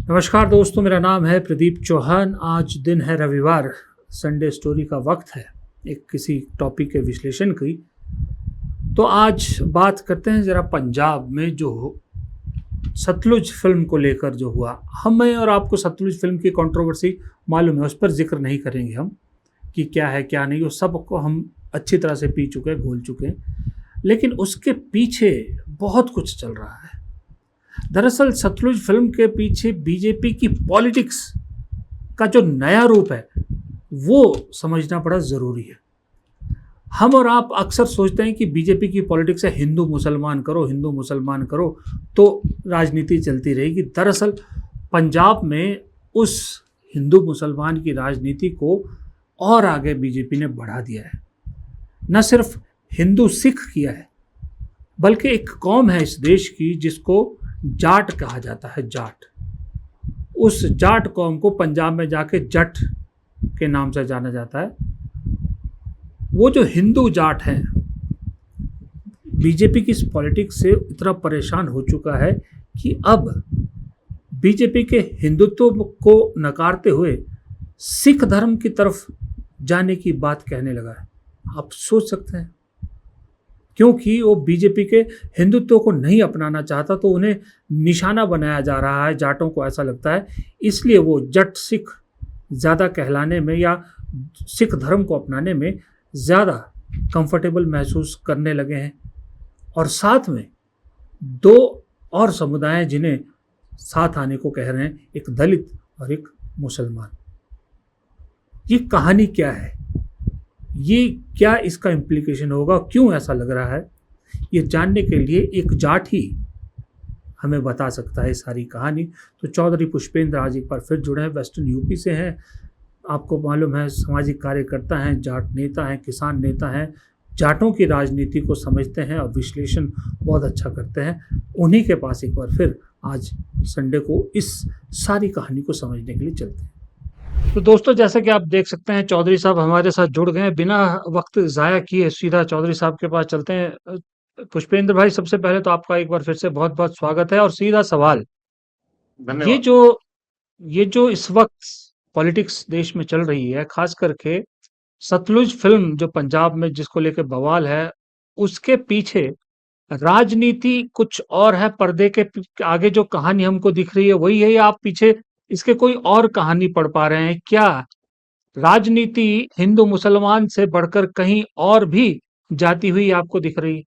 नमस्कार दोस्तों, मेरा नाम है प्रदीप चौहान। आज दिन है रविवार, संडे स्टोरी का वक्त है एक किसी टॉपिक के विश्लेषण की। तो आज बात करते हैं ज़रा पंजाब में जो सतलुज फिल्म को लेकर जो हुआ। हमें और आपको सतलुज फिल्म की कंट्रोवर्सी मालूम है, उस पर जिक्र नहीं करेंगे हम कि क्या है क्या नहीं, उस सब को हम अच्छी तरह से पी चुके हैं, घोल चुके हैं। लेकिन उसके पीछे बहुत कुछ चल रहा है। दरअसल सतलुज फिल्म के पीछे बीजेपी की पॉलिटिक्स का जो नया रूप है वो समझना बड़ा ज़रूरी है। हम और आप अक्सर सोचते हैं कि बीजेपी की पॉलिटिक्स है हिंदू मुसलमान करो, हिंदू मुसलमान करो तो राजनीति चलती रहेगी। दरअसल पंजाब में उस हिंदू मुसलमान की राजनीति को और आगे बीजेपी ने बढ़ा दिया है। न सिर्फ हिंदू सिख किया है, बल्कि एक कौम है इस देश की जिसको जाट कहा जाता है। जाट, उस जाट कौम को पंजाब में जाके जट के नाम से जाना जाता है। वो जो हिंदू जाट हैं, बीजेपी की इस पॉलिटिक्स से इतना परेशान हो चुका है कि अब बीजेपी के हिंदुत्व को नकारते हुए सिख धर्म की तरफ जाने की बात कहने लगा है। आप सोच सकते हैं, क्योंकि वो बीजेपी के हिंदुत्व को नहीं अपनाना चाहता तो उन्हें निशाना बनाया जा रहा है। जाटों को ऐसा लगता है, इसलिए वो जट सिख ज़्यादा कहलाने में या सिख धर्म को अपनाने में ज़्यादा कंफर्टेबल महसूस करने लगे हैं। और साथ में दो और समुदाय जिन्हें साथ आने को कह रहे हैं, एक दलित और एक मुसलमान। ये कहानी क्या है, ये क्या इसका इम्प्लीकेशन होगा, क्यों ऐसा लग रहा है, ये जानने के लिए एक जाट ही हमें बता सकता है सारी कहानी। तो चौधरी पुष्पेंद्र आज एक बार फिर जुड़े हैं, वेस्टर्न यूपी से हैं। आपको मालूम है सामाजिक कार्यकर्ता हैं, जाट नेता हैं, किसान नेता हैं, जाटों की राजनीति को समझते हैं और विश्लेषण बहुत अच्छा करते हैं। उन्हीं के पास एक बार फिर आज संडे को इस सारी कहानी को समझने के लिए चलते हैं। तो दोस्तों, जैसे कि आप देख सकते हैं चौधरी साहब हमारे साथ जुड़ गए हैं। बिना वक्त ज़ाया किए सीधा चौधरी साहब के पास चलते हैं। पुष्पेंद्र भाई, सबसे पहले तो आपका एक बार फिर से बहुत बहुत स्वागत है। और सीधा सवाल, ये धन्यवाद। जो ये जो इस वक्त पॉलिटिक्स देश में चल रही है, खास करके सतलुज फिल्म जो पंजाब में जिसको लेके बवाल है, उसके पीछे राजनीति कुछ और है, पर्दे के आगे जो कहानी हमको दिख रही है वही है, या आप पीछे इसके कोई और कहानी पढ़ पा रहे हैं? क्या राजनीति हिंदू मुसलमान से बढ़कर कहीं और भी जाती हुई आपको दिख रही है?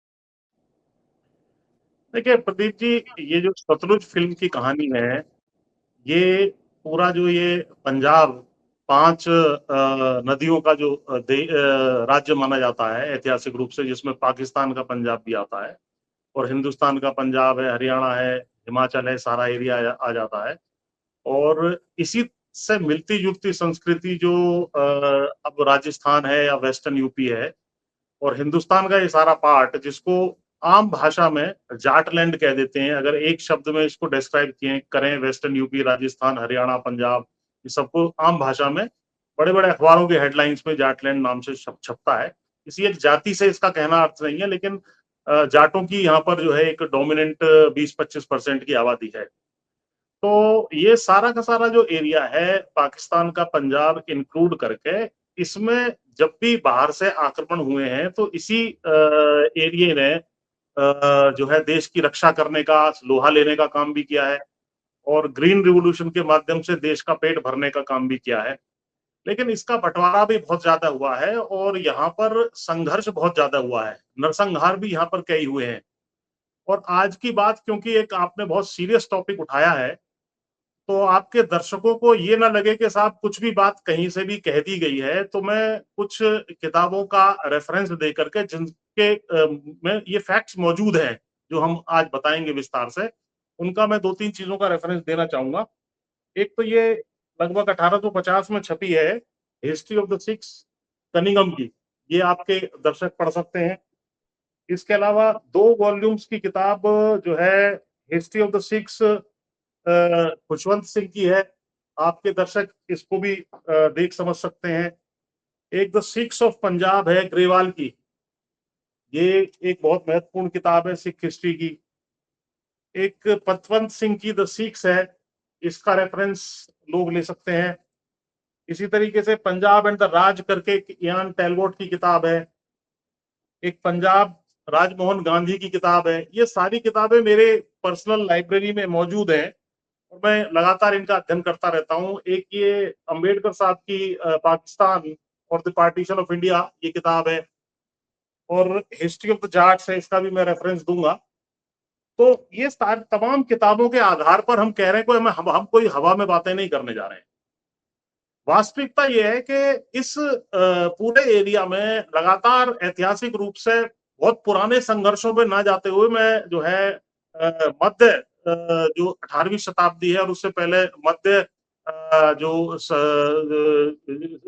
देखिए प्रदीप जी, ये जो सतलुज फिल्म की कहानी है, ये पूरा जो ये पंजाब 5 नदियों का जो राज्य माना जाता है ऐतिहासिक रूप से, जिसमें पाकिस्तान का पंजाब भी आता है और हिंदुस्तान का पंजाब है, हरियाणा है, हिमाचल है, सारा एरिया आ जाता है। और इसी से मिलती जुलती संस्कृति जो अब राजस्थान है या वेस्टर्न यूपी है, और हिंदुस्तान का ये सारा पार्ट, जिसको आम भाषा में जाटलैंड कह देते हैं। अगर एक शब्द में इसको डिस्क्राइब किए करें, वेस्टर्न यूपी, राजस्थान, हरियाणा, पंजाब, ये सबको आम भाषा में बड़े बड़े अखबारों के हेडलाइंस में जाटलैंड नाम से छपता है। किसी एक जाति से इसका कहना अर्थ नहीं है, लेकिन जाटों की यहाँ पर जो है एक डोमिनेंट 20-25% की आबादी है। तो ये सारा का सारा जो एरिया है पाकिस्तान का पंजाब इंक्लूड करके, इसमें जब भी बाहर से आक्रमण हुए हैं तो इसी एरिया ने जो है देश की रक्षा करने का, लोहा लेने का काम भी किया है, और ग्रीन रिवॉल्यूशन के माध्यम से देश का पेट भरने का काम भी किया है। लेकिन इसका बंटवारा भी बहुत ज्यादा हुआ है और यहाँ पर संघर्ष बहुत ज्यादा हुआ है, नरसंहार भी यहाँ पर कई हुए हैं। और आज की बात, क्योंकि एक आपने बहुत सीरियस टॉपिक उठाया है, तो आपके दर्शकों को ये ना लगे कि साहब कुछ भी बात कहीं से भी कह दी गई है, तो मैं कुछ किताबों का रेफरेंस दे करके, जिनके में ये फैक्ट्स मौजूद हैं जो हम आज बताएंगे विस्तार से, उनका मैं 2-3 चीजों का रेफरेंस देना चाहूंगा। एक तो ये लगभग 1850 में छपी है, history of the six Cunningham की, ये आपके दर्शक पढ़ सकते हैं। इसके अलावा 2 वॉल्यूम्स की किताब जो है history of the six Khushwant Singh की है, आपके दर्शक इसको भी देख समझ सकते हैं। एक द सिक्स ऑफ पंजाब है ग्रेवाल की, ये एक बहुत महत्वपूर्ण किताब है सिख हिस्ट्री की। एक पतवंत सिंह की द सिक्स है, इसका रेफरेंस लोग ले सकते हैं। इसी तरीके से पंजाब एंड द राज करके एक इयान टैलबॉट की किताब है, एक पंजाब राजमोहन गांधी की किताब है। ये सारी किताबें मेरे पर्सनल लाइब्रेरी में मौजूद हैं और मैं लगातार इनका अध्ययन करता रहता हूँ। एक ये अंबेडकर साहब की पाकिस्तान और द पार्टीशन ऑफ इंडिया ये किताब है, और हिस्ट्री ऑफ द जाट्स है, इसका भी मैं रेफरेंस दूंगा। तो ये सारी तमाम किताबों के आधार पर हम कह रहे हैं कोई हम कोई हवा में बातें नहीं करने जा रहे हैं। वास्तविकता यह है कि इस पूरे एरिया में लगातार ऐतिहासिक रूप से बहुत पुराने संघर्षों में ना जाते हुए मैं जो है मध्य जो 18वीं शताब्दी है और उससे पहले मध्य जो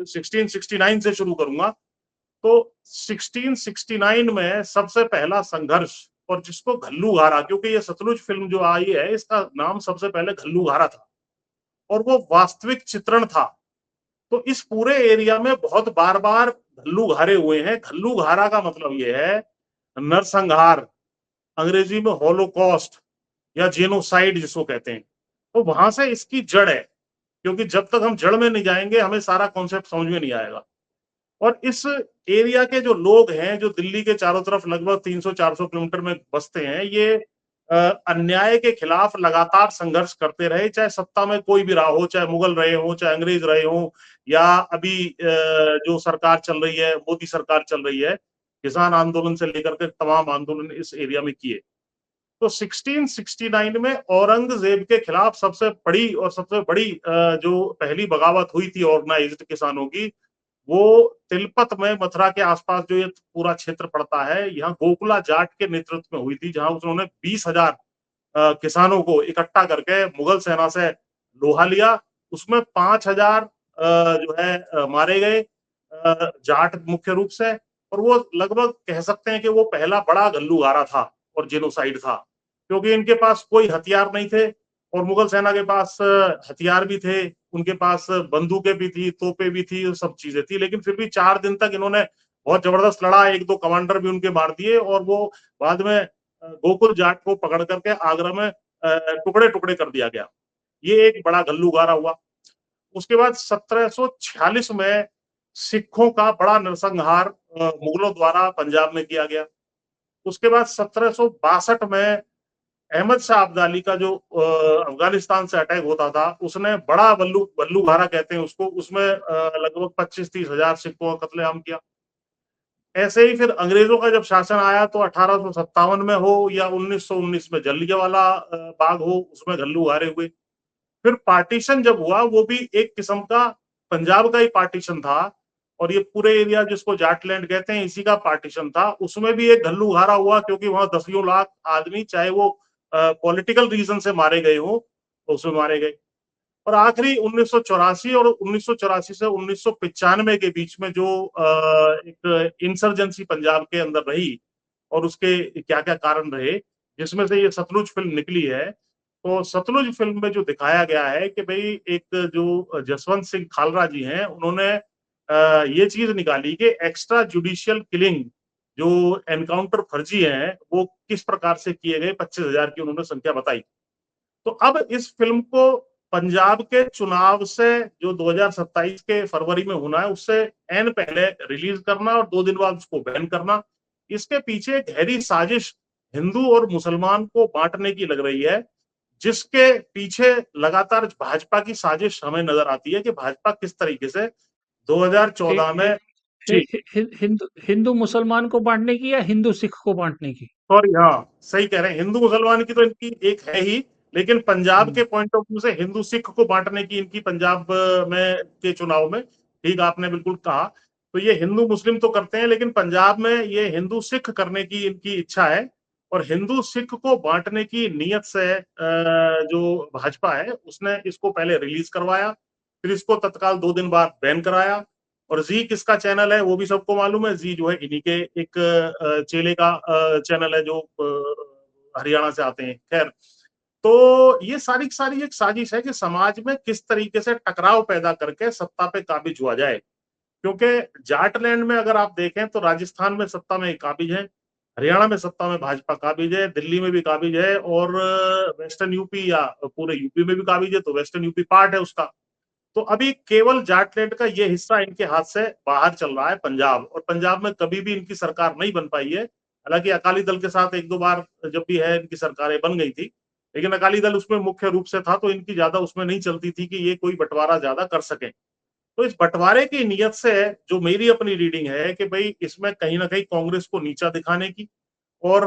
1669 से शुरू करूंगा। तो 1669 में सबसे पहला संघर्ष, और जिसको घल्लूघारा, क्योंकि ये सतलुज फिल्म जो आई है इसका नाम सबसे पहले घल्लूघारा था और वो वास्तविक चित्रण था। तो इस पूरे एरिया में बहुत बार बार घल्लूघारे हुए हैं। घल्लूघारा का मतलब ये है नरसंहार, अंग्रेजी में होलोकॉस्ट या जेनोसाइड जिसको कहते हैं। तो वहां से इसकी जड़ है, क्योंकि जब तक हम जड़ में नहीं जाएंगे हमें सारा कॉन्सेप्ट समझ में नहीं आएगा। और इस एरिया के जो लोग हैं जो दिल्ली के चारों तरफ लगभग 300-400 किलोमीटर में बसते हैं, ये अन्याय के खिलाफ लगातार संघर्ष करते रहे, चाहे सत्ता में कोई भी रहा हो, चाहे मुगल रहे हो, चाहे अंग्रेज रहे हो, या अभी जो सरकार चल रही है, मोदी सरकार चल रही है। किसान आंदोलन से लेकर के तमाम आंदोलन इस एरिया में किए। तो 1669 में औरंगजेब के खिलाफ सबसे बड़ी और सबसे बड़ी जो पहली बगावत हुई थी ऑर्गेनाइज्ड किसानों की, वो तिलपत में मथुरा के आसपास जो ये पूरा क्षेत्र पड़ता है, यहाँ गोकुला जाट के नेतृत्व में हुई थी, जहां उन्होंने 20,000 किसानों को इकट्ठा करके मुगल सेना से लोहा लिया। उसमें 5,000 जो है मारे गए जाट मुख्य रूप से, और वो लगभग कह सकते हैं कि वो पहला बड़ा घल्लूघारा था और जेनोसाइड था, क्योंकि इनके पास कोई हथियार नहीं थे और मुगल सेना के पास हथियार भी थे, उनके पास बंदूकें भी थी, तोपें भी थी, सब चीजें थी, लेकिन फिर भी 4 दिन तक इन्होंने बहुत जबरदस्त लड़ा। 1-2 कमांडर भी उनके मार दिए और वो बाद में गोकुल जाट को पकड़ करके आगरा में टुकड़े टुकड़े कर दिया गया। ये एक बड़ा घल्लूघारा हुआ। उसके बाद 1746 में सिखों का बड़ा नरसंहार मुगलों द्वारा पंजाब में किया गया। उसके बाद 1762 में अहमद शाह अब्दाली का जो अफगानिस्तान से अटैक होता था, उसने बड़ा बल्लूघारा कहते हैं उसको, उसमें लगभग 25-30 हजार सिखों का कत्लेआम किया। ऐसे ही फिर अंग्रेजों का जब शासन आया तो 1857 में हो या 1919 में जलियांवाला बाग हो, उसमें घल्लूघारे हुए। फिर पार्टीशन जब हुआ, वो भी एक किस्म का पंजाब का ही पार्टीशन था, और ये पूरे एरिया जिसको जाटलैंड कहते हैं इसी का पार्टीशन था। उसमें भी एक घल्लूघारा हुआ, क्योंकि वहां दसियों लाख आदमी, चाहे वो पॉलिटिकल रीजन से मारे गए हो, तो उसमें मारे गए। और आखिरी 1984 और 1984 से 1995 के बीच में जो एक इंसर्जेंसी पंजाब के अंदर रही और उसके क्या क्या कारण रहे, जिसमें से ये सतलुज फिल्म निकली है। तो सतलुज फिल्म में जो दिखाया गया है कि भाई एक जो जसवंत सिंह खालरा जी हैं, उन्होंने ये चीज निकाली कि एक्स्ट्रा जुडिशियल किलिंग जो एनकाउंटर फर्जी हैं वो किस प्रकार से किए गए, 25,000 की उन्होंने संख्या बताई। तो अब इस फिल्म को पंजाब के चुनाव से जो 2027 के फरवरी में होना है, उससे एन पहले रिलीज करना और 2 दिन बाद उसको बैन करना, इसके पीछे गहरी साजिश हिंदू और मुसलमान को बांटने की लग रही है, जिसके पीछे लगातार भाजपा की साजिश हमें नजर आती है कि भाजपा किस तरीके से 2014 में जी हिंदू हिंदू मुसलमान को बांटने की या हिंदू सिख को बांटने की? सॉरी, हाँ सही कह रहे हैं, हिंदू मुसलमान की तो इनकी एक है ही, लेकिन पंजाब के पॉइंट ऑफ व्यू से हिंदू सिख को बांटने की इनकी पंजाब में के चुनाव में, ठीक आपने बिल्कुल कहा। तो ये हिंदू मुस्लिम तो करते हैं, लेकिन पंजाब में ये हिंदू सिख करने की इनकी इच्छा है, और हिंदू सिख को बांटने की नीयत से जो भाजपा है उसने इसको पहले रिलीज करवाया, फिर इसको तत्काल 2 दिन बाद बैन कराया। और जी किसका चैनल है वो भी सबको मालूम है, जी जो है इन्हीं के एक चेले का चैनल है जो हरियाणा से आते हैं। खैर, तो ये सारी सारी एक साजिश है कि समाज में किस तरीके से टकराव पैदा करके सत्ता पे काबिज हुआ जाए, क्योंकि जाटलैंड में अगर आप देखें तो राजस्थान में सत्ता में काबिज है, हरियाणा में सत्ता में भाजपा काबिज है, दिल्ली में भी काबिज है, और वेस्टर्न यूपी या पूरे यूपी में भी काबिज है, तो वेस्टर्न यूपी पार्ट है उसका। तो अभी केवल जाटलैंड का ये हिस्सा इनके हाथ से बाहर चल रहा है, पंजाब, और पंजाब में कभी भी इनकी सरकार नहीं बन पाई है। हालांकि अकाली दल के साथ एक दो बार जब भी है इनकी सरकारें बन गई थी, लेकिन अकाली दल उसमें मुख्य रूप से था, तो इनकी ज्यादा उसमें नहीं चलती थी कि ये कोई बंटवारा ज्यादा कर सके। तो इस बंटवारे की नीयत से जो मेरी अपनी रीडिंग है कि भाई इसमें कहीं ना कहीं कांग्रेस को नीचा दिखाने की और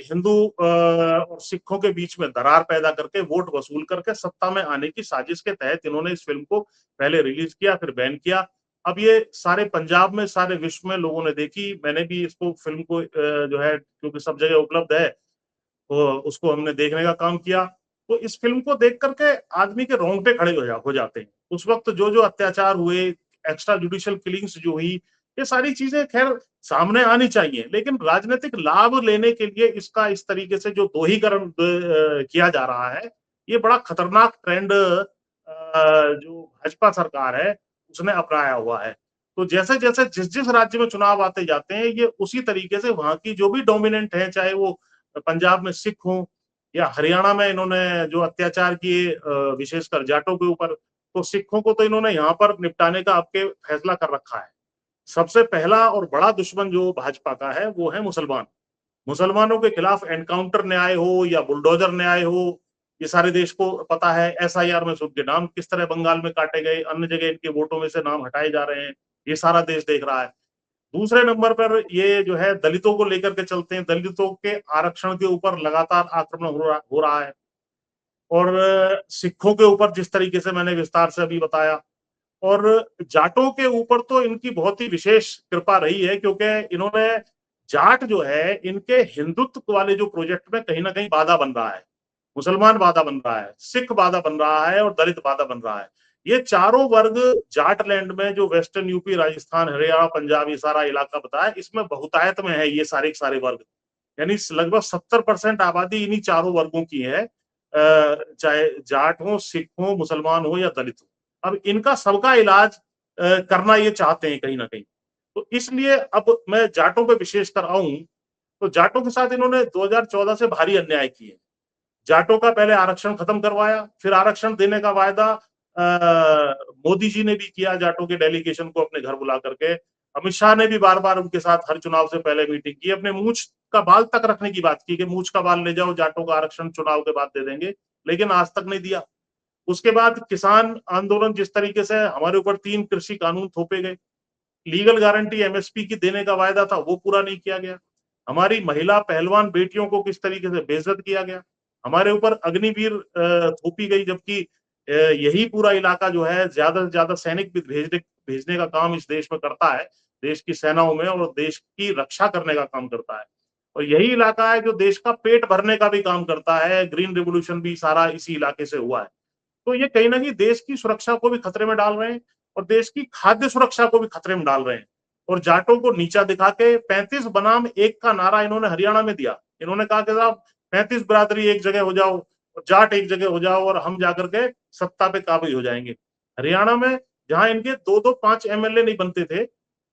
हिंदू और सिखों के बीच में दरार पैदा करके वोट वसूल करके सत्ता में आने की साजिश के तहत इन्होंने इस फिल्म को पहले रिलीज किया, फिर बैन किया। अब ये सारे पंजाब में, सारे विश्व में लोगों ने देखी। मैंने भी इसको फिल्म को जो है, क्योंकि सब जगह उपलब्ध है, तो उसको हमने देखने का काम किया। तो इस फिल्म को देख करके आदमी के रोंगटे खड़े हो जाते हैं। उस वक्त जो जो अत्याचार हुए, एक्स्ट्रा जुडिशियल किलिंग्स जो हुई, ये सारी चीजें खैर सामने आनी चाहिए, लेकिन राजनीतिक लाभ लेने के लिए इसका इस तरीके से जो दोहीकरण किया जा रहा है, ये बड़ा खतरनाक ट्रेंड जो भाजपा सरकार है उसने अपनाया हुआ है। तो जैसे जैसे जिस जिस राज्य में चुनाव आते जाते हैं, ये उसी तरीके से वहां की जो भी डोमिनेंट है, चाहे वो पंजाब में सिख हो या हरियाणा में इन्होंने जो अत्याचार किए विशेषकर जाटों के ऊपर, तो सिखों को तो इन्होंने यहाँ पर निपटाने का आपके फैसला कर रखा है। सबसे पहला और बड़ा दुश्मन जो भाजपा का है वो है मुसलमान। मुसलमानों के खिलाफ एनकाउंटर न्याय हो या बुलडोजर न्याय हो, ये सारे देश को पता है। एसआईआर में उनके नाम किस तरह बंगाल में काटे गए, अन्य जगह इनके वोटों में से नाम हटाए जा रहे हैं, ये सारा देश देख रहा है। दूसरे नंबर पर ये जो है दलितों को लेकर के चलते हैं, दलितों के आरक्षण के ऊपर लगातार आक्रमण हो रहा है, और सिखों के ऊपर जिस तरीके से मैंने विस्तार से अभी बताया, और जाटों के ऊपर तो इनकी बहुत ही विशेष कृपा रही है, क्योंकि इन्होंने जाट जो है इनके हिंदुत्व वाले जो प्रोजेक्ट में कहीं ना कहीं बाधा बन रहा है। मुसलमान बाधा बन रहा है, सिख बाधा बन रहा है, और दलित बाधा बन रहा है। ये चारों वर्ग जाटलैंड में, जो वेस्टर्न यूपी, राजस्थान, हरियाणा, पंजाब, ये सारा इलाका बताया, इसमें बहुतायत में है ये सारे सारे वर्ग। यानी लगभग 70% आबादी इन्हीं चारों वर्गों की है, चाहे जाट हो, सिख हो, मुसलमान हो या दलित हो। अब इनका सबका इलाज करना ये चाहते हैं कहीं ना कहीं। तो इसलिए अब मैं जाटों पे विशेष कर आऊं, तो जाटों के साथ इन्होंने 2014 से भारी अन्याय किए। जाटों का पहले आरक्षण खत्म करवाया, फिर आरक्षण देने का वायदा मोदी जी ने भी किया जाटों के डेलीगेशन को अपने घर बुला करके। अमित शाह ने भी बार बार उनके साथ हर चुनाव से पहले मीटिंग की, अपने मूछ का बाल तक रखने की बात की कि मूछ का बाल ले जाओ, जाटों का आरक्षण चुनाव के बाद दे देंगे, लेकिन आज तक नहीं दिया। उसके बाद किसान आंदोलन, जिस तरीके से हमारे ऊपर 3 कृषि कानून थोपे गए, लीगल गारंटी एमएसपी की देने का वायदा था वो पूरा नहीं किया गया, हमारी महिला पहलवान बेटियों को किस तरीके से बेइज्जत किया गया, हमारे ऊपर अग्निवीर थोपी गई, जबकि यही पूरा इलाका जो है ज्यादा से ज्यादा सैनिक भी भेजने का काम इस देश में करता है, देश की सेनाओं में, और देश की रक्षा करने का काम करता है। और यही इलाका है जो देश का पेट भरने का भी काम करता है। ग्रीन रिवोल्यूशन भी सारा इसी इलाके से हुआ है। तो ये कहीं ना कहीं देश की सुरक्षा को भी खतरे में डाल रहे हैं, और देश की खाद्य सुरक्षा को भी खतरे में डाल रहे हैं। और जाटों को नीचा दिखा के 35 बनाम 1 का नारा इन्होंने हरियाणा में दिया। इन्होंने कहा कि साहब 35 बिरादरी एक जगह हो जाओ, और जाट एक जगह हो जाओ, और हम जाकर के सत्ता पे काबिज हो जाएंगे। हरियाणा में जहां इनके 2-2, 5 एमएलए नहीं बनते थे,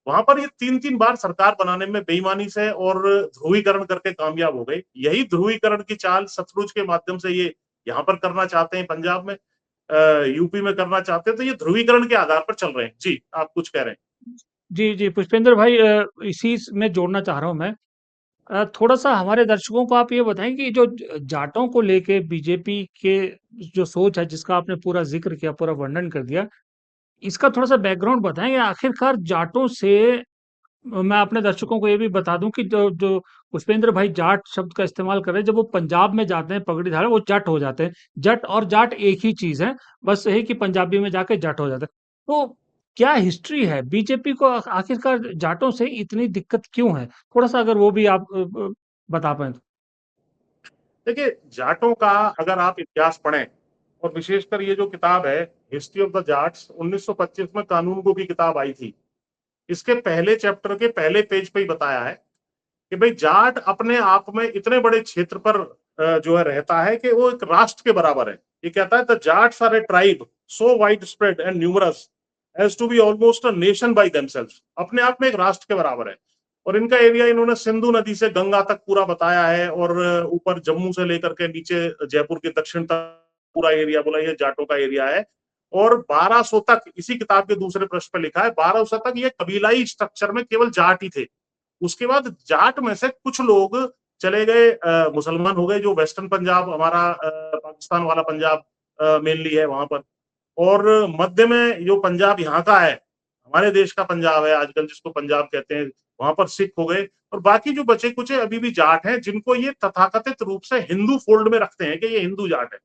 वहां पर ये 3-3 बार सरकार बनाने में बेईमानी से और ध्रुवीकरण करके कामयाब हो गए। यही ध्रुवीकरण की चाल सतलुज के माध्यम से ये यहाँ पर करना चाहते हैं, पंजाब में, यूपी में करना चाहते हैं। तो ये ध्रुवीकरण के आधार पर चल रहे हैं। जी, आप कुछ कह रहे हैं। जी, जी, पुष्पेंद्र भाई, इसी में जोड़ना चाह रहा हूँ मैं। थोड़ा-सा हमारे दर्शकों को आप ये बताएँ कि जो जाटों को लेके बीजेपी के जो सोच है, जिसका आपने पूरा ज़िक्र किया, पूरा वर्णन कर दिया, इसका थोड़ा-सा बैकग्राउंड बताएँ, आखिरकार जाटों से मैं अपने दर्शकों को ये भी बता दूं कि जो जो पुष्पेंद्र भाई जाट शब्द का इस्तेमाल कर रहे हैं, जब वो पंजाब में जाते हैं पगड़ी धारे, वो जट हो जाते हैं। जट और जाट एक ही चीज है, बस यही कि पंजाबी में जाके जट हो जाता है। तो क्या हिस्ट्री है बीजेपी को, आखिरकार जाटों से इतनी दिक्कत क्यों है? थोड़ा सा अगर वो भी आप बता पाए तो। देखिए, जाटों का अगर आप इतिहास पढ़ें, और विशेषकर ये जो किताब है हिस्ट्री ऑफ द जाट्स, 1925 में कानूनगो की किताब आई थी। इसके पहले चैप्टर के पहले पेज पे ही बताया है कि भाई जाट अपने आप में इतने बड़े क्षेत्र पर जो है रहता है कि वो एक राष्ट्र के बराबर है। ये कहता है the Jats are a tribe so wide spread and numerous as to be almost a nation by themselves. अपने आप में एक राष्ट्र के बराबर है। और इनका एरिया इन्होंने सिंधु नदी से गंगा तक पूरा बताया है, और ऊपर जम्मू से लेकर के नीचे जयपुर के दक्षिण तक पूरा एरिया बोला ये जाटों का एरिया है। और 1200 तक, इसी किताब के दूसरे पृष्ठ पर लिखा है, 1200 तक ये कबीलाई स्ट्रक्चर में केवल जाट ही थे। उसके बाद जाट में से कुछ लोग चले गए, मुसलमान हो गए, जो वेस्टर्न पंजाब हमारा पाकिस्तान वाला पंजाब मेनली है वहां पर। और मध्य में जो पंजाब यहाँ का है, हमारे देश का पंजाब है आजकल जिसको पंजाब कहते हैं, वहां पर सिख हो गए। और बाकी जो बचे कुछ अभी भी जाट हैं, जिनको ये तथाकथित रूप से हिंदू फोल्ड में रखते हैं कि ये हिंदू जाट है।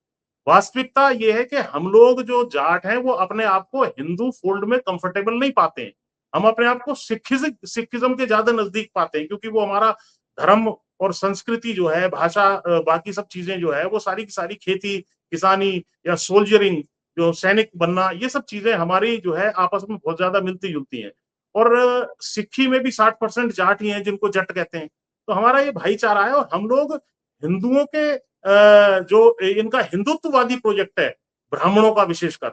वास्तविकता ये है कि हम लोग जो जाट हैं वो अपने आप को हिंदू फोल्ड में कंफर्टेबल नहीं पाते हैं। हम अपने आप को सिखिज्म के ज्यादा नजदीक पाते हैं, क्योंकि वो हमारा धर्म और संस्कृति जो है, भाषा, बाकी सब चीजें जो है वो सारी की सारी खेती किसानी या सोल्जरिंग, जो सैनिक बनना, ये सब चीजें हमारी जो है आपस में बहुत ज्यादा मिलती जुलती हैं। और सिक्खी में भी 60% जाट ही हैं जिनको जट कहते हैं। तो हमारा ये भाईचारा है, और हम लोग हिंदुओं के जो इनका हिंदुत्ववादी प्रोजेक्ट है ब्राह्मणों का विशेषकर,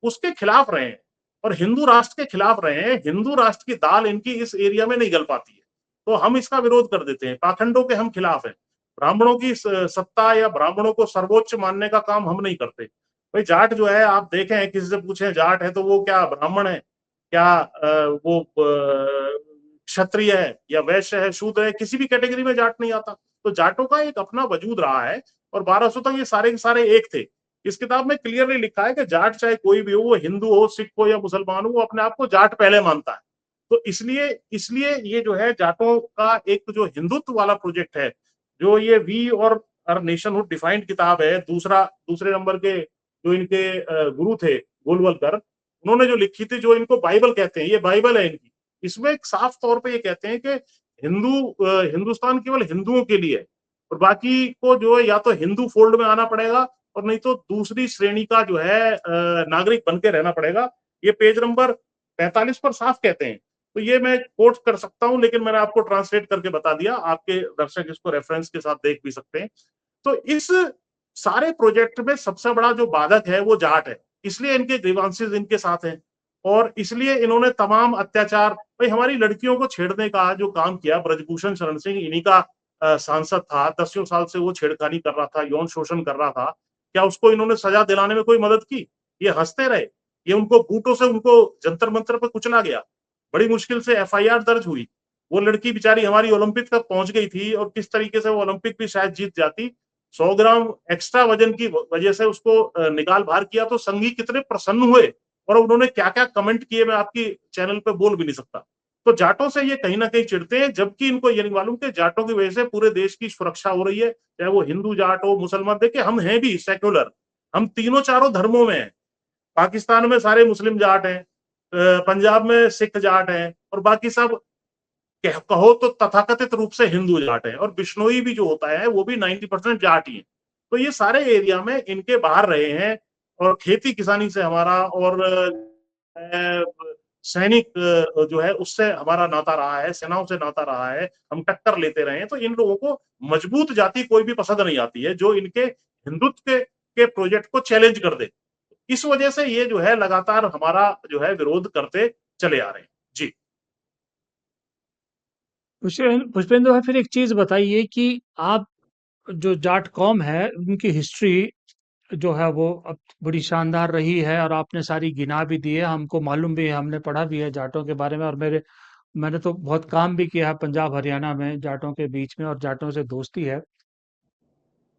उसके खिलाफ रहे हैं और हिंदू राष्ट्र के खिलाफ रहे हैं। हिंदू राष्ट्र की दाल इनकी इस एरिया में नहीं गल पाती है, तो हम इसका विरोध कर देते हैं। पाखंडों के हम खिलाफ हैं। ब्राह्मणों की सत्ता या ब्राह्मणों को सर्वोच्च मानने का काम हम नहीं करते। भाई जाट जो है, आप देखें, किसी से पूछें जाट है तो वो क्या ब्राह्मण है, क्या वो क्षत्रिय है या वैश्य है, शूद्र है, किसी भी कैटेगरी में जाट नहीं आता। तो जाटों का एक अपना वजूद रहा है, और 1200 तक ये सारे के सारे एक थे। इस किताब में क्लियरली लिखा है कि जाट चाहे कोई भी हो, वो हिंदू हो, सिख हो या मुसलमान हो, वो अपने आप को जाट पहले मानता है। तो इसलिए इसलिए ये जो है जाटों का एक जो हिंदुत्व वाला प्रोजेक्ट है, जो ये वी और अर नेशनहुड डिफाइंड किताब है, दूसरे नंबर के जो इनके गुरु थे गोलवलकर, उन्होंने जो लिखी थी, जो इनको बाइबल कहते हैं, ये बाइबल है इनकी। इसमें एक साफ तौर पे ये कहते हैं कि हिंदुस्तान केवल हिंदुओं के लिए है, और बाकी को जो है या तो हिंदू फोल्ड में आना पड़ेगा, और नहीं तो दूसरी श्रेणी का जो है नागरिक बन के रहना पड़ेगा। ये पेज नंबर 45 पर साफ कहते हैं। तो ये मैं कोट कर सकता हूं, लेकिन मैंने आपको ट्रांसलेट करके बता दिया, आपके दर्शक इसको रेफरेंस के साथ देख भी सकते हैं। तो इस सारे प्रोजेक्ट में सबसे बड़ा जो बाधक है वो जाट है, इसलिए इनके ग्रीवांसेस इनके साथ हैं, और इसलिए इन्होंने तमाम अत्याचार, भाई हमारी लड़कियों को छेड़ने का जो काम किया, ब्रजभूषण शरण सिंह इन्हीं का सांसद था, 10 साल से वो छेड़खानी कर रहा था, यौन शोषण कर रहा था। क्या उसको इन्होंने सजा दिलाने में कोई मदद की? ये हंसते रहे। ये उनको बूटों से उनको जंतर मंतर पर कुचला गया। बड़ी मुश्किल से एफआईआर दर्ज हुई। वो लड़की बेचारी हमारी ओलंपिक तक पहुंच गई थी, और किस तरीके से वो ओलंपिक भी शायद जीत जाती। 100 ग्राम एक्स्ट्रा वजन की वजह से उसको निकाल बाहर किया, तो संघी कितने प्रसन्न हुए, और उन्होंने क्या क्या कमेंट किए मैं आपकी चैनल पे बोल भी नहीं सकता। तो जाटों से ये कहीं ना कहीं चिढ़ते हैं, जबकि इनको ये नहीं मालूम कि जाटों की वजह से पूरे देश की सुरक्षा हो रही है, चाहे वो हिंदू जाट हो, मुसलमान। देखिए हम हैं भी सेक्युलर, हम तीनों चारों धर्मों में हैं। पाकिस्तान में सारे मुस्लिम जाट हैं, पंजाब में सिख जाट हैं, और बाकी सब कहो तो तथाकथित रूप से हिंदू जाट है, और बिश्नोई भी जो होता है वो भी 90% जाट ही है। तो ये सारे एरिया में इनके बाहर रहे हैं, और खेती किसानी से हमारा, और सैनिक जो है उससे हमारा नाता रहा है, सेनाओं से नाता रहा है, हम टक्कर लेते रहे हैं। तो इन लोगों को मजबूत जाति कोई भी पसंद नहीं आती है जो इनके हिंदुत्व के प्रोजेक्ट को चैलेंज कर दे। इस वजह से ये जो है लगातार हमारा जो है विरोध करते चले आ रहे हैं। जी। पुष्पेंद्र भाई, फिर एक चीज बताइए कि आप जो जाट कौम है उनकी हिस्ट्री जो है वो अब बड़ी शानदार रही है, और आपने सारी गिना भी दी है, हमको मालूम भी है, हमने पढ़ा भी है जाटों के बारे में, और मैंने तो बहुत काम भी किया है पंजाब हरियाणा में जाटों के बीच में, और जाटों से दोस्ती है।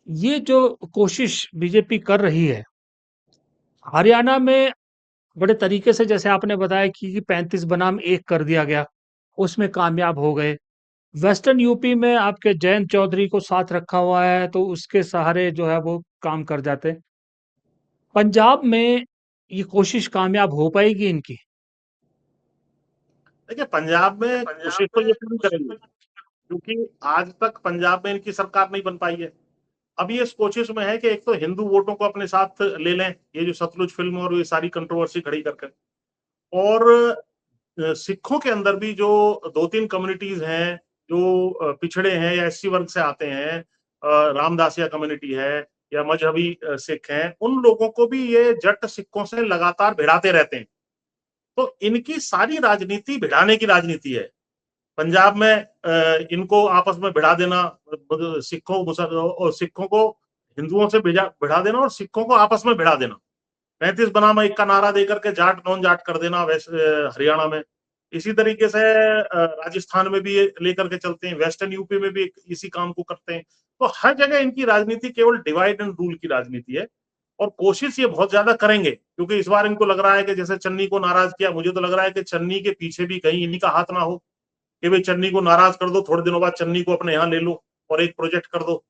ये जो कोशिश बीजेपी कर रही है हरियाणा में, बड़े तरीके से, जैसे आपने बताया कि 35 बनाम 1 कर दिया गया, उसमें कामयाब हो गए। वेस्टर्न यूपी में आपके जयंत चौधरी को साथ रखा हुआ है, तो उसके सहारे जो है वो काम कर जाते। पंजाब में ये कोशिश कामयाब हो पाएगी इनकी? देखिए पंजाब में कोशिश तो ये पूरी करेंगे, क्योंकि आज तक पंजाब में इनकी सरकार नहीं बन पाई है। अब ये इस कोशिश में है कि एक तो हिंदू वोटों को अपने साथ ले लें, ये जो सतलुज फिल्म और ये सारी कंट्रोवर्सी खड़ी करके, और सिखों के अंदर भी जो 2-3 कम्युनिटीज हैं जो पिछड़े हैं या एससी वर्ग से आते हैं, रामदासिया कम्युनिटी है या मजहबी सिख हैं, उन लोगों को भी ये जट सिखों से लगातार भिड़ाते रहते हैं। तो इनकी सारी राजनीति भिड़ाने की राजनीति है। पंजाब में इनको आपस में भिड़ा देना, सिखों को हिंदुओं से भिड़ा देना और सिखों को आपस में भिड़ा देना, 35 बनाम 1 का नारा देकर के जाट नॉन जाट कर देना वेस्ट हरियाणा में। इसी तरीके से राजस्थान में भी ये लेकर के चलते हैं, वेस्टर्न यूपी में भी इसी काम को करते हैं। तो हर जगह इनकी राजनीति केवल डिवाइड एंड रूल की राजनीति है और कोशिश ये बहुत ज्यादा करेंगे, क्योंकि इस बार इनको लग रहा है कि जैसे चन्नी को नाराज किया, मुझे तो लग रहा है कि चन्नी के पीछे भी कहीं इन्हीं का हाथ ना हो कि भाई चन्नी को नाराज कर दो, थोड़े दिनों बाद चन्नी को अपने यहाँ ले लो और एक प्रोजेक्ट कर दो।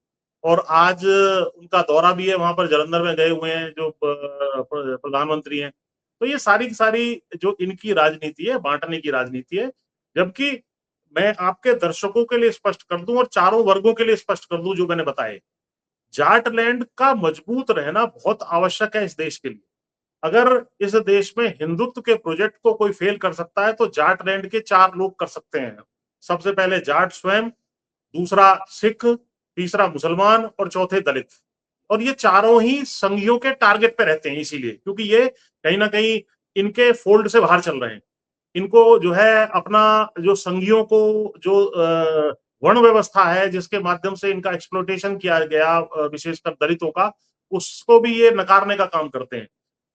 और आज उनका दौरा भी है, वहां पर जालंधर में गए हुए हैं जो प्रधानमंत्री हैं। तो ये सारी की सारी जो इनकी राजनीति है, बांटने की राजनीति है। जबकि मैं आपके दर्शकों के लिए स्पष्ट कर दूं और चारों वर्गों के लिए स्पष्ट कर दूं जो मैंने बताए, जाटलैंड का मजबूत रहना बहुत आवश्यक है इस देश के लिए। अगर इस देश में हिंदुत्व के प्रोजेक्ट को कोई फेल कर सकता है तो जाटलैंड के 4 लोग कर सकते हैं। सबसे पहले जाट स्वयं, दूसरा सिख, तीसरा मुसलमान और चौथे दलित। और ये चारों ही संघियों के टारगेट पे रहते हैं, इसीलिए क्योंकि ये कहीं ना कहीं इनके फोल्ड से बाहर चल रहे हैं। इनको जो है अपना जो संघियों को जो वर्ण व्यवस्था है जिसके माध्यम से इनका एक्सप्लोटेशन किया गया विशेषकर दलितों का, उसको भी ये नकारने का काम करते हैं।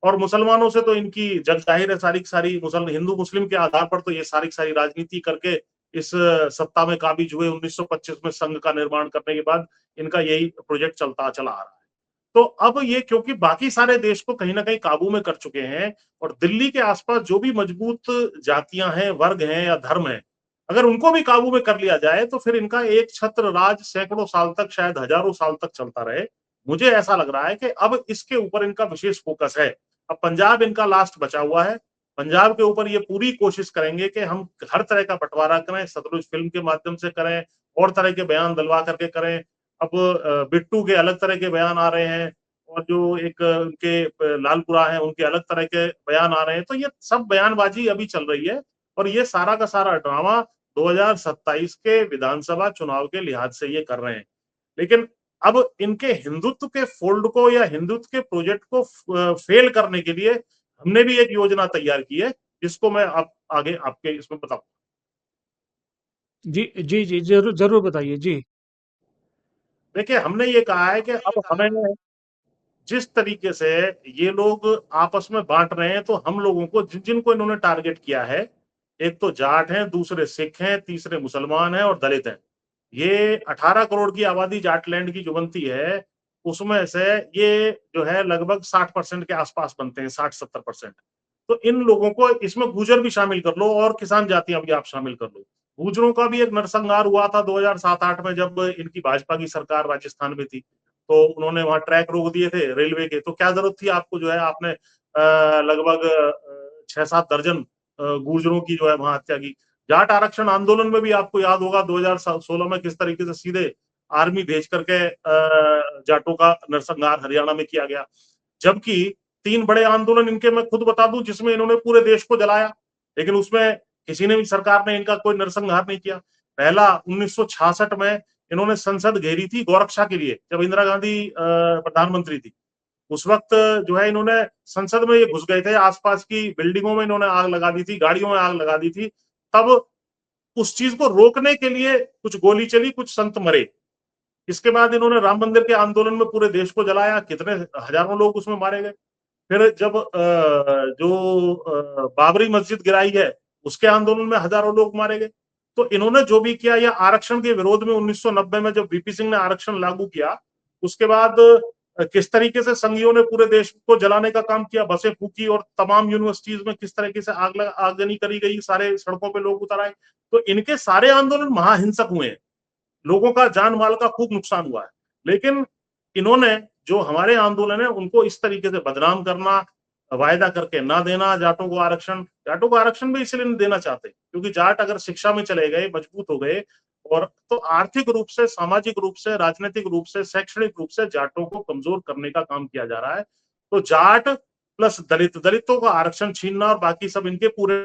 और मुसलमानों से तो इनकी जग जाहिर है, सारी की सारी हिंदू मुस्लिम के आधार पर तो ये सारी की सारी राजनीति करके इस सत्ता में काबिज हुए। 1925 में संघ का निर्माण करने के बाद इनका यही प्रोजेक्ट चलता चला आ रहा है। तो अब ये क्योंकि बाकी सारे देश को कहीं ना कहीं काबू में कर चुके हैं और दिल्ली के आसपास जो भी मजबूत जातियां हैं, वर्ग हैं या धर्म है, अगर उनको भी काबू में कर लिया जाए तो फिर इनका एक छत्र राज सैकड़ों साल तक, शायद हजारों साल तक चलता रहे। मुझे ऐसा लग रहा है कि अब इसके ऊपर इनका विशेष फोकस है। अब पंजाब इनका लास्ट बचा हुआ है। पंजाब के ऊपर ये पूरी कोशिश करेंगे कि हम हर तरह का बंटवारा करें, सतलुज फिल्म के माध्यम से करें और तरह के बयान दिलवा करके करें। अब बिट्टू के अलग तरह के बयान आ रहे हैं और जो एक उनके लालपुरा है उनके अलग तरह के बयान आ रहे हैं। तो ये सब बयानबाजी अभी चल रही है और ये सारा का सारा ड्रामा 2027 के विधानसभा चुनाव के लिहाज से ये कर रहे हैं। लेकिन अब इनके हिंदुत्व के फोल्ड को या हिंदुत्व के प्रोजेक्ट को फेल करने के लिए हमने भी एक योजना तैयार की है, जिसको मैं आप आगे आपके इसमें बताऊं। जी, जी, जी, ज़रूर, ज़रूर बताइए। जी। देखिए, हमने ये कहा है कि अब हमें जिस तरीके से ये लोग आपस में बांट रहे हैं, तो हम लोगों को जिनको इन्होंने टारगेट किया है, एक तो जाट हैं, दूसरे सिख हैं, तीसरे मुसलमान हैं और दलित हैं। ये 18 करोड़ की आबादी जाटलैंड की जो बनती है, उसमें से ये जो है लगभग 60% के आसपास बनते हैं, 60-70%। तो इन लोगों को इसमें गुर्जर भी शामिल कर लो और किसान जातियां भी आप शामिल कर लो। गुर्जरों का भी एक नरसंहार हुआ था 2007-8 में, जब इनकी भाजपा की सरकार राजस्थान में थी। तो उन्होंने वहां ट्रैक रोक दिए थे रेलवे के, तो क्या जरूरत थी आपको, जो है आपने लगभग 6-7 दर्जन गुर्जरों की जो है वहां हत्या की। जाट आरक्षण आंदोलन में भी आपको याद होगा 2016 में किस तरीके से सीधे आर्मी भेज करके जाटों का नरसंहार हरियाणा में किया गया। जबकि 3 बड़े आंदोलन इनके मैं खुद बता दूं जिसमें इन्होंने पूरे देश को जलाया, लेकिन उसमें किसी ने भी, सरकार ने इनका कोई नरसंहार नहीं किया। पहला 1966 में इन्होंने संसद घेरी थी गोरक्षा के लिए, जब इंदिरा गांधी प्रधानमंत्री थी। उस वक्त जो है इन्होंने संसद में ये घुस गए थे, आसपास की बिल्डिंगों में इन्होंने आग लगा दी थी, गाड़ियों में आग लगा दी थी। तब उस चीज को रोकने के लिए कुछ गोली चली, कुछ संत मरे। इसके बाद इन्होंने राम मंदिर के आंदोलन में पूरे देश को जलाया, कितने हजारों लोग उसमें मारे गए। फिर जब बाबरी मस्जिद गिराई है, उसके आंदोलन में हजारों लोग मारे गए। तो इन्होंने जो भी किया, या आरक्षण के विरोध में 1990 में जब वीपी सिंह ने आरक्षण लागू किया, उसके बाद किस तरीके से संघियों ने पूरे देश को जलाने का काम किया, बसें फूकी और तमाम यूनिवर्सिटीज में किस तरीके से आगजनी करी गई, सारे सड़कों पे लोग उतर आए। तो इनके सारे आंदोलन महाहिंसक हुए हैं, लोगों का जान माल का खूब नुकसान हुआ है। लेकिन इन्होंने जो हमारे आंदोलन है उनको इस तरीके से बदनाम करना, वायदा करके ना देना जाटों को आरक्षण भी इसलिए नहीं देना चाहते क्योंकि जाट अगर शिक्षा में चले गए, मजबूत हो गए, और तो आर्थिक रूप से, सामाजिक रूप से, राजनीतिक रूप से, शैक्षणिक रूप से जाटों को कमजोर करने का काम किया जा रहा है। तो जाट प्लस दलितों का आरक्षण छीनना और बाकी सब इनके पूरे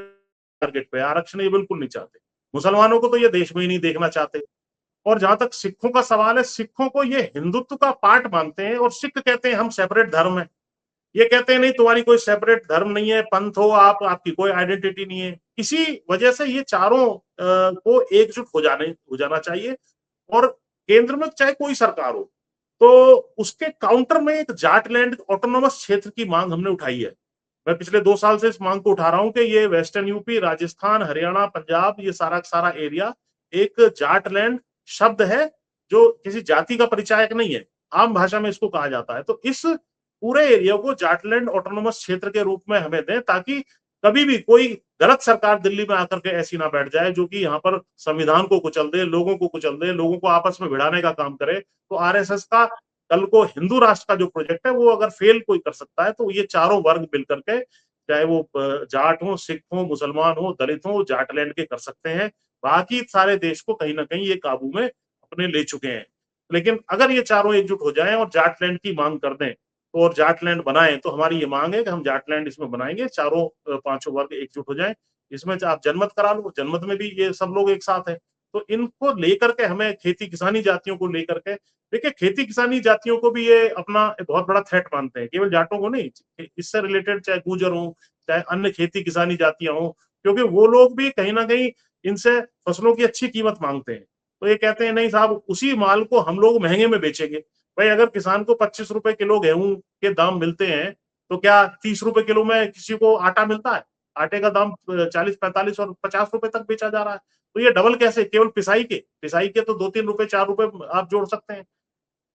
टारगेट पे, आरक्षण ये बिल्कुल नहीं चाहते। मुसलमानों को तो ये देश में ही नहीं देखना चाहते। और जहां तक सिखों का सवाल है, सिखों को ये हिंदुत्व का पार्ट मानते हैं और सिख कहते हैं हम सेपरेट धर्म है। ये कहते हैं नहीं तुम्हारी कोई सेपरेट धर्म नहीं है, पंथ हो आप, आपकी कोई आइडेंटिटी नहीं है। इसी वजह से ये चारों को एकजुट हो जाना चाहिए। और केंद्र में चाहे कोई सरकार हो, तो उसके काउंटर में एक जाटलैंड ऑटोनोमस क्षेत्र की मांग हमने उठाई है। मैं पिछले 2 साल से इस मांग को उठा रहा हूं कि ये वेस्टर्न यूपी, राजस्थान, हरियाणा, पंजाब, ये सारा सारा एरिया एक जाटलैंड शब्द है, जो किसी जाति का परिचायक नहीं है, आम भाषा में इसको कहा जाता है। तो इस पूरे एरिया को जाटलैंड ऑटोनोमस क्षेत्र के रूप में हमें दें, ताकि कभी भी कोई गलत सरकार दिल्ली में आकर के ऐसी ना बैठ जाए जो कि यहाँ पर संविधान को कुचल दे, लोगों को कुचल दे, लोगों को आपस में भिड़ाने का काम करे। तो आरएसएस का कल को हिंदू राष्ट्र का जो प्रोजेक्ट है वो अगर फेल कोई कर सकता है, तो ये चारों वर्ग मिलकर के, चाहे वो जाट हो, सिख हो, मुसलमान हो, दलित हो, जाटलैंड के कर सकते हैं। बाकी सारे देश को कहीं ना कहीं ये काबू में अपने ले चुके हैं। लेकिन अगर ये चारों एकजुट हो जाएं और जाटलैंड की मांग कर दें, तो और जाटलैंड बनाएं, तो हमारी ये मांग है कि हम जाटलैंड इसमें बनाएंगे, चारों पांचों वर्ग एकजुट हो जाएं। इसमें आप जनमत करा लो, जनमत में भी ये सब लोग एक साथ है। तो इनको लेकर के हमें खेती किसानी जातियों को लेकर के, देखिए खेती किसानी जातियों को भी ये अपना बहुत बड़ा थ्रेट मानते हैं, केवल जाटों को नहीं, इससे रिलेटेड चाहे गुर्जर हो, चाहे अन्य खेती किसानी जातियां हो, क्योंकि वो लोग भी कहीं ना कहीं इनसे फसलों की अच्छी कीमत मांगते हैं। तो ये कहते हैं नहीं साहब, उसी माल को हम लोग महंगे में बेचेंगे। भाई अगर किसान को 25 रुपए किलो गेहूं के दाम मिलते हैं, तो क्या 30 रुपए किलो में किसी को आटा मिलता है? आटे का दाम 40, 45 और 50 रुपए तक बेचा जा रहा है। तो ये डबल कैसे? केवल पिसाई के तो 2-3 रुपए 4 रुपए आप जोड़ सकते हैं,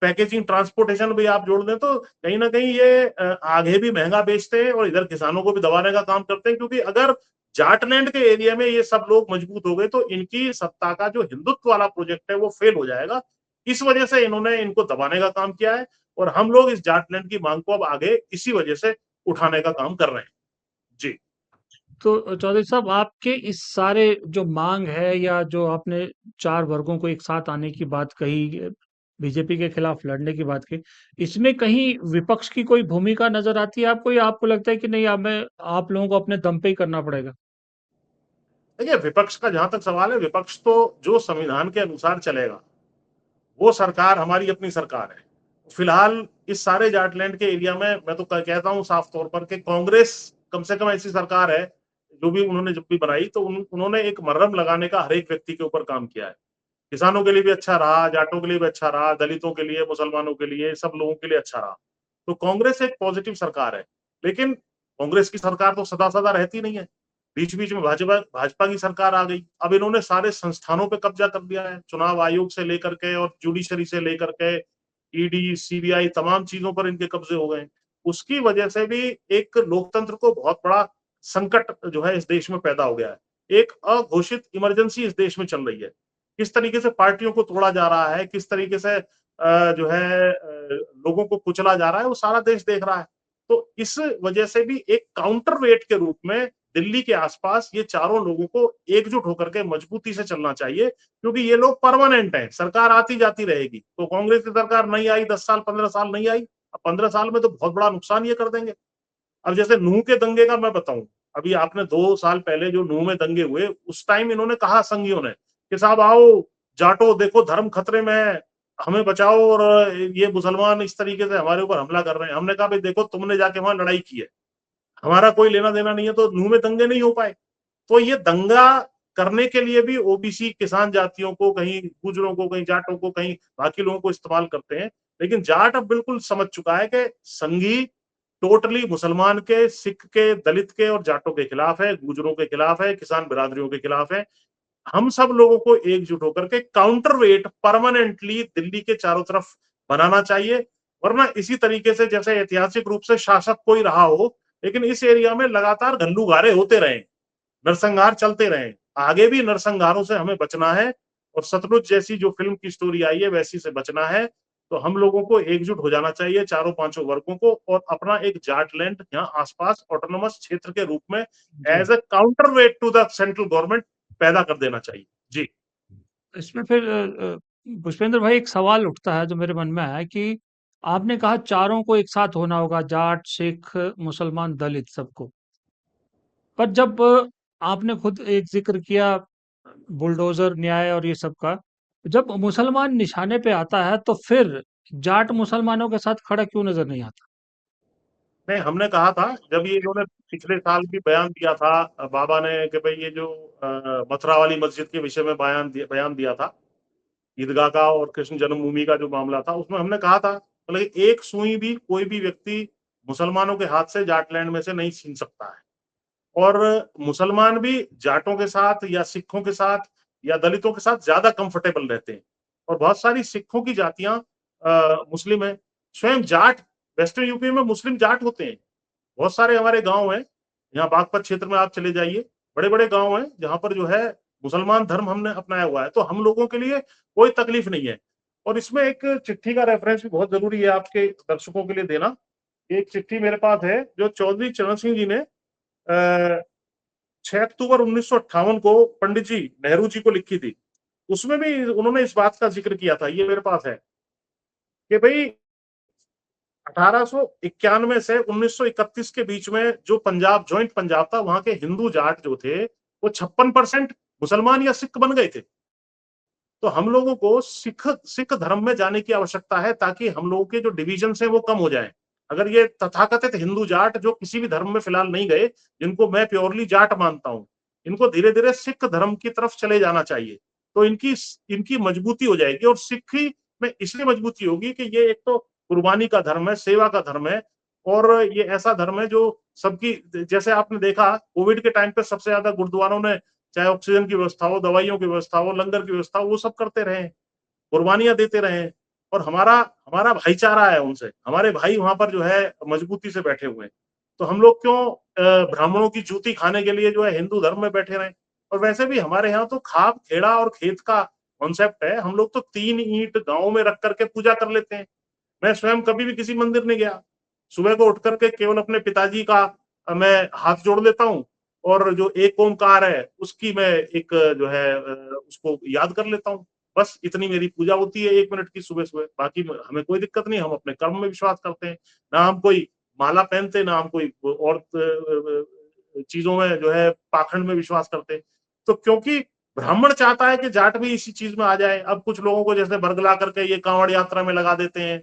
पैकेजिंग ट्रांसपोर्टेशन भी आप जोड़ दें, तो कहीं ना कहीं ये आगे भी महंगा बेचते हैं और इधर किसानों को भी दबाने का काम करते हैं। क्योंकि अगर जाटलैंड के एरिया में ये सब लोग मजबूत हो गए, तो इनकी सत्ता का जो हिंदुत्व वाला प्रोजेक्ट है वो फेल हो जाएगा। इस वजह से इन्होंने इनको दबाने का काम किया है, और हम लोग इस जाटलैंड की मांग को अब आगे इसी वजह से उठाने का काम कर रहे हैं। जी। तो चौधरी साहब, आपके इस सारे जो मांग है या जो आपने चार वर्गों को एक साथ आने की बात कही, बीजेपी के खिलाफ लड़ने की बात की, इसमें कहीं विपक्ष की कोई भूमिका नजर आती है आपको, या आपको लगता है कि नहीं, हमें आप लोगों को अपने दम पे ही करना पड़ेगा? देखिए, विपक्ष का जहां तक सवाल है, विपक्ष तो जो संविधान के अनुसार चलेगा, वो सरकार हमारी अपनी सरकार है। फिलहाल इस सारे जाटलैंड के एरिया में मैं तो कहता हूं साफ तौर पर कि कांग्रेस कम से कम ऐसी सरकार है, जो भी उन्होंने जब भी बनाई, तो उन्होंने एक मर्रम लगाने का हर एक व्यक्ति के ऊपर काम किया है। किसानों के लिए भी अच्छा रहा, जाटों के लिए भी अच्छा रहा, दलितों के लिए, मुसलमानों के लिए, सब लोगों के लिए अच्छा रहा। तो कांग्रेस एक पॉजिटिव सरकार है। लेकिन कांग्रेस की सरकार तो सदा सदा रहती नहीं है। बीच बीच में भाजपा भाजपा की सरकार आ गई। अब इन्होंने सारे संस्थानों पे कब्जा कर दिया है, चुनाव आयोग से लेकर के और जुडिशरी से लेकर के ईडी, सीबीआई, तमाम चीजों पर इनके कब्जे हो गए। उसकी वजह से भी एक लोकतंत्र को बहुत बड़ा संकट जो है इस देश में पैदा हो गया है। एक अघोषित इमरजेंसी इस देश में चल रही है। किस तरीके से पार्टियों को तोड़ा जा रहा है, किस तरीके से जो है लोगों को कुचला जा रहा है, वो सारा देश देख रहा है। तो इस वजह से भी एक काउंटर वेट के रूप में दिल्ली के आसपास ये चारों लोगों को एकजुट होकर के मजबूती से चलना चाहिए, क्योंकि ये लोग परमानेंट हैं, सरकार आती जाती रहेगी। तो कांग्रेस की सरकार नहीं आई, 10 साल 15 साल नहीं आई, अब 15 साल में तो बहुत बड़ा नुकसान ये कर देंगे। अब जैसे नूह के दंगे का मैं बताऊं, अभी आपने 2 साल पहले जो नूह में दंगे हुए, उस टाइम इन्होंने कहा संघियों ने कि साहब आओ, जाटो देखो धर्म खतरे में है, हमें बचाओ, और ये मुसलमान इस तरीके से हमारे ऊपर हमला कर रहे हैं। हमने कहा भाई देखो, तुमने जाके वहां लड़ाई की है, हमारा कोई लेना देना नहीं है, तो नूह में दंगे नहीं हो पाए। तो ये दंगा करने के लिए भी ओबीसी किसान जातियों को, कहीं गुजरों को, कहीं जाटों को, कहीं बाकी लोगों को इस्तेमाल करते हैं। लेकिन जाट अब बिल्कुल समझ चुका है कि संघी टोटली मुसलमान के, सिख के, दलित के और जाटों के खिलाफ है, गुजरों के खिलाफ है, किसान बिरादरियों के खिलाफ है। हम सब लोगों को एकजुट होकर के काउंटर वेट परमानेंटली दिल्ली के चारों तरफ बनाना चाहिए। वरना इसी तरीके से, जैसे ऐतिहासिक रूप से शासक कोई रहा हो, लेकिन इस एरिया में लगातार घल्लूगारे होते रहे, नरसंहार चलते रहे। आगे भी नरसंहारों से हमें बचना है, और सतलुज जैसी जो फिल्म की स्टोरी आई है वैसी से बचना है। तो हम लोगों को एकजुट हो जाना चाहिए, चारों पांचों वर्गों को, और अपना एक जाटलैंड यहाँ आसपास ऑटोनोमस क्षेत्र के रूप में जी। As a counterweight to the central government पैदा कर देना चाहिए। जी। इसमें फिर पुष्पेंद्र भाई, एक सवाल उठता है जो मेरे मन में है कि आपने कहा चारों को एक साथ होना होगा, जाट, सिख, मुसलमान, दलित, सबको। पर जब आपने खुद एक जिक्र किया बुलडोजर न्याय और ये सब का, जब मुसलमान निशाने पे आता है तो फिर जाट मुसलमानों के साथ खड़ा क्यों नजर नहीं आता? नहीं, हमने कहा था जब ये इन्होंने पिछले साल भी बयान दिया था बाबा ने कि भाई ये जो मथुरा वाली मस्जिद के विषय में बयान दिया था, ईदगाह का और कृष्ण जन्मभूमि का जो मामला था, उसमें हमने कहा था मतलब एक सुई भी कोई भी व्यक्ति मुसलमानों के हाथ से जाटलैंड में से नहीं छीन सकता है। और मुसलमान भी जाटों के साथ या सिखों के साथ या दलितों के साथ ज्यादा कंफर्टेबल रहते हैं। और बहुत सारी सिखों की जातियां मुस्लिम है। स्वयं जाट वेस्टर्न यूपी में मुस्लिम जाट होते हैं। बहुत सारे हमारे गांव हैं, यहाँ बागपत क्षेत्र में आप चले जाइए, बड़े बड़े गांव हैं जहां पर जो है मुसलमान धर्म हमने अपनाया हुआ है, तो हम लोगों के लिए कोई तकलीफ नहीं है। और इसमें एक चिट्ठी का रेफरेंस भी बहुत जरूरी है आपके दर्शकों के लिए देना। एक चिट्ठी मेरे पास है जो चौधरी चरण सिंह जी ने 6 अक्टूबर 1958 को पंडित जी नेहरू जी को लिखी थी। उसमें भी उन्होंने इस बात का जिक्र किया था, ये मेरे पास है, कि भाई 1891 से 1931 के बीच में जो पंजाब ज्वाइंट पंजाब था, वहां के हिंदू जाट जो थे वो 56% मुसलमान या सिख बन गए थे। तो हम लोगों को सिख सिख धर्म में जाने की आवश्यकता है ताकि हम लोगों के जो डिविजन है वो कम हो जाए। अगर ये तथाकथित हिंदू जाट जो किसी भी धर्म में फिलहाल नहीं गए, जिनको मैं प्योरली जाट मानता हूं, इनको धीरे धीरे सिख धर्म की तरफ चले जाना चाहिए। तो इनकी इनकी मजबूती हो जाएगी। और सिखी में इसलिए मजबूती होगी कि ये एक तो कुर्बानी का धर्म है, सेवा का धर्म है, और ये ऐसा धर्म है जो सबकी, जैसे आपने देखा कोविड के टाइम पे सबसे ज्यादा गुरुद्वारों ने, चाहे ऑक्सीजन की व्यवस्था हो, दवाइयों की व्यवस्था हो, लंगर की व्यवस्था हो, वो सब करते रहे, कुर्बानियां देते रहे। और हमारा हमारा भाईचारा है उनसे, हमारे भाई वहां पर जो है मजबूती से बैठे हुए हैं। तो हम लोग क्यों ब्राह्मणों की जूती खाने के लिए जो है हिंदू धर्म में बैठे रहे। और वैसे भी हमारे यहाँ तो खाप खेड़ा और खेत का कॉन्सेप्ट है। हम लोग तो 3 ईंट गांव में रख करके पूजा कर लेते हैं। मैं स्वयं कभी भी किसी मंदिर नहीं गया। सुबह को उठ करके केवल अपने पिताजी का मैं हाथ जोड़ लेता हूँ, और जो एक ओमकार है उसकी मैं एक जो है उसको याद कर लेता हूँ। बस इतनी मेरी पूजा होती है 1 मिनट की सुबह सुबह। बाकी हमें कोई दिक्कत नहीं, हम अपने कर्म में विश्वास करते हैं। ना हम कोई माला पहनते, ना हम कोई और चीजों में जो है पाखंड में विश्वास करते। तो क्योंकि ब्राह्मण चाहता है कि जाट भी इसी चीज में आ जाए। अब कुछ लोगों को जैसे बरगला करके ये कांवड़ यात्रा में लगा देते हैं,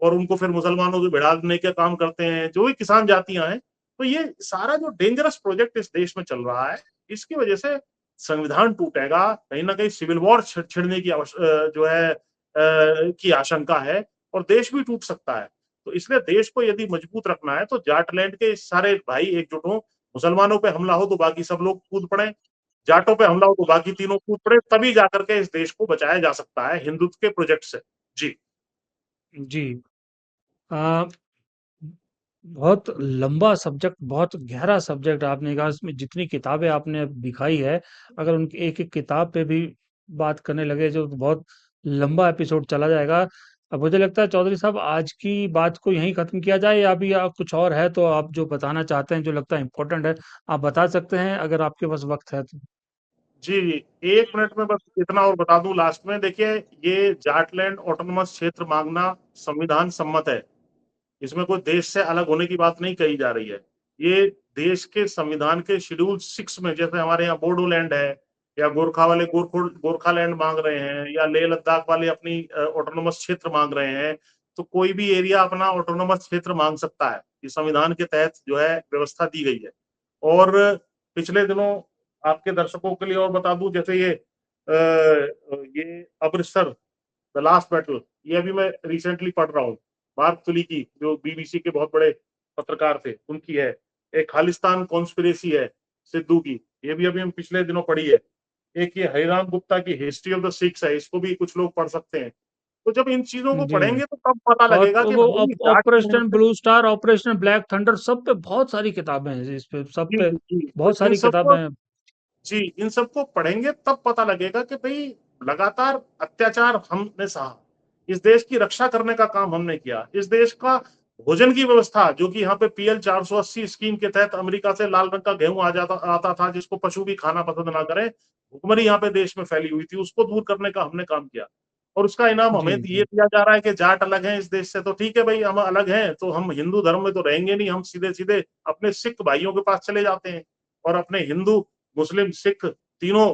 और उनको फिर मुसलमानों से भिड़ाने के काम करते हैं, जो भी किसान जातियां हैं। तो ये सारा जो डेंजरस प्रोजेक्ट इस देश में चल रहा है, इसकी वजह से संविधान टूटेगा, कहीं ना कहीं सिविल वॉर छिड़ने की जो है की आशंका है, और देश भी टूट सकता है। तो इसलिए देश को यदि मजबूत रखना है तो जाटलैंड के सारे भाई एकजुट हों। मुसलमानों पे हमला हो तो बाकी सब लोग कूद पड़े, जाटों पे हमला हो तो बाकी तीनों कूद पड़े, तभी जाकर के इस देश को बचाया जा सकता है हिंदुत्व के प्रोजेक्ट से। जी। जी। आ, बहुत लंबा सब्जेक्ट, बहुत गहरा सब्जेक्ट आपने कहा। इसमें जितनी किताबें आपने अब दिखाई है, अगर उनकी एक एक किताब पे भी बात करने लगे जो बहुत लंबा एपिसोड चला जाएगा। अब मुझे लगता है चौधरी साहब आज की बात को यहीं खत्म किया जाए, या अभी आप कुछ और है तो आप जो बताना चाहते हैं, जो लगता है इम्पोर्टेंट है, आप बता सकते हैं अगर आपके पास वक्त है तो। जी, 1 मिनट में बस इतना और बता दूं लास्ट में। देखिए, ये जाटलैंड ऑटोनोमस क्षेत्र मांगना संविधान सम्मत है। इसमें कोई देश से अलग होने की बात नहीं कही जा रही है। ये देश के संविधान के शेड्यूल 6 में, जैसे हमारे यहाँ बोडोलैंड है, या गोरखा वाले गोरखालैंड मांग रहे हैं, या लेह लद्दाख वाले अपनी ऑटोनोमस क्षेत्र मांग रहे हैं। तो कोई भी एरिया अपना ऑटोनोमस क्षेत्र मांग सकता है। ये संविधान के तहत जो है व्यवस्था दी गई है। और पिछले दिनों आपके दर्शकों के लिए और बता दूं, जैसे ये अमृतसर द लास्ट बैटल, ये अभी मैं रिसेंटली पढ़ रहा हूँ। मार्क तुली की, जो बीबीसी के बहुत बड़े पत्रकार थे, उनकी है। एक खालिस्तान कॉन्स्पिरेसी है सिद्धू की, ये भी अभी हम पिछले दिनों पढ़ी है। एक ये हरिराम गुप्ता की हिस्ट्री ऑफ द सिक्स है, इसको भी कुछ लोग पढ़ सकते हैं। तो जब इन चीजों को जी। पढ़ेंगे तो तब पता और लगेगा कि वो भाई Jat operation blue star, operation black thunder, सब पे बहुत सारी किताबें हैं, इस पे सब जी पे जी, तो बहुत इन सारी सबको, किताबें हैं। जी इन सबको पढ़ेंगे तब पता लगेगा कि भाई लगातार अत्याचार हमने सहा, इस देश की रक्षा करने का काम हमने किया। इस देश का भोजन की व्यवस्था, जो कि यहाँ पे PL 480 स्कीम के तहत अमेरिका से लाल रंग का गेहूं आता था, जिसको पशु भी खाना पसंद ना करें, भुखमरी यहाँ पे देश में फैली हुई थी, उसको दूर करने का हमने काम किया। और उसका इनाम हमें जी, ये जी। दिया जा रहा है कि जाट अलग हैं इस देश से, तो ठीक है भाई, हम अलग हैं तो हम हिंदू धर्म में तो रहेंगे नहीं, हम सीधे सीधे अपने सिख भाइयों के पास चले जाते हैं, और अपने हिंदू मुस्लिम सिख तीनों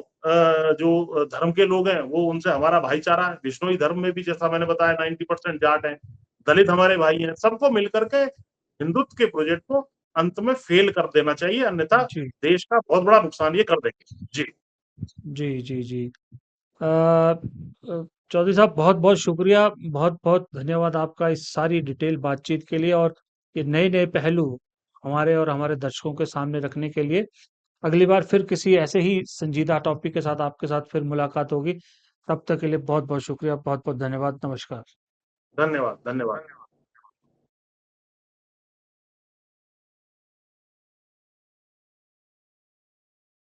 जो धर्म के लोग हैं वो, उनसे हमारा भाईचारा है। विष्णुई धर्म में भी जैसा मैंने बताया 90% जाट हैं, दलित हमारे भाई हैं, सबको मिलकर के हिंदुत्व के प्रोजेक्ट को अंत में फेल कर देना चाहिए, अन्यथा जी देश का बहुत बड़ा नुकसान ये कर देंगे। जी। जी जी जी। चौधरी साहब, बहुत बहुत शुक्रिया, बहुत बहुत धन्यवाद आपका इस सारी डिटेल बातचीत के लिए, और ये नए नए पहलू हमारे और हमारे दर्शकों के सामने रखने के लिए। अगली बार फिर किसी ऐसे ही संजीदा टॉपिक के साथ आपके साथ फिर मुलाकात होगी। तब तक के लिए बहुत बहुत शुक्रिया, बहुत बहुत धन्यवाद, नमस्कार। धन्यवाद, धन्यवाद।